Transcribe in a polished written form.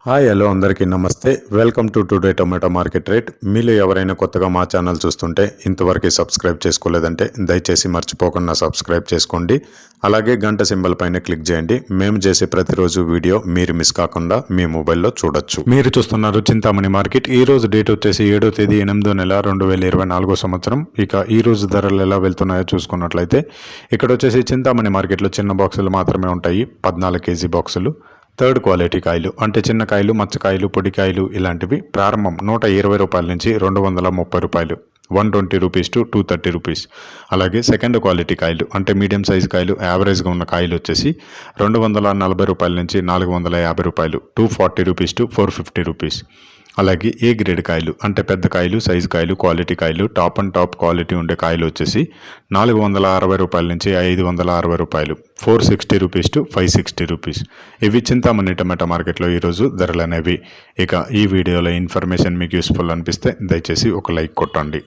Hi hello అందరికీ నమస్తే. Welcome to today tomato market rate. మీలో ఎవరైనా కొత్తగా మా ఛానల్ చూస్తుంటే ఇంతవరకు సబ్స్క్రైబ్ చేసుకోలేదంటే దయచేసి మర్చిపోకుండా సబ్స్క్రైబ్ చేసుకోండి. అలాగే గంట సింబల్ పైన క్లిక్ చేయండి. మేము చేసే ప్రతిరోజు వీడియో మీరు మిస్ కాకుండా మీ మొబైల్లో చూడొచ్చు. మీరు చూస్తున్నారు చింతామణి మార్కెట్. ఈ రోజు డేట్ వచ్చేసి 7వ తేదీ 8వ నెల 2024 సంవత్సరం. ఇక ఈ రోజు ధరలు ఎలా వెళ్తున్నాయో చూసుకున్నట్లయితే ఇక్కడ వచ్చేసి చింతామణి మార్కెట్లో చిన్న బాక్సులు మాత్రమే ఉంటాయి. 14 కేజీ బాక్సులు. థర్డ్ క్వాలిటీ కాయలు అంటే చిన్న కాయలు, మచ్చకాయలు, పొడికాయలు ఇలాంటివి ప్రారంభం 120 రూపాయల నుంచి 230 రూపాయలు, 120 రూపీస్ టు 230 రూపీస్. అలాగే సెకండ్ క్వాలిటీ కాయలు అంటే మీడియం సైజ్ కాయలు, యావరేజ్గా ఉన్న కాయలు వచ్చేసి 240 రూపాయల నుంచి 450 రూపాయలు, 240 రూపీస్ టు 450 రూపీస్. అలాగే ఏ గ్రేడ్ కాయలు అంటే పెద్ద కాయలు, సైజు కాయలు, క్వాలిటీ కాయలు, టాప్ అండ్ టాప్ క్వాలిటీ ఉండే కాయలు వచ్చేసి 460 రూపాయల నుంచి 560 రూపాయలు, 460 రూపీస్ టు 560 రూపీస్. ఇవి చింతామణి టమాటా మార్కెట్లో ఈరోజు ధరలు అనేవి. ఇక ఈ వీడియోలో ఇన్ఫర్మేషన్ మీకు యూస్ఫుల్ అనిపిస్తే దయచేసి ఒక లైక్ కొట్టండి.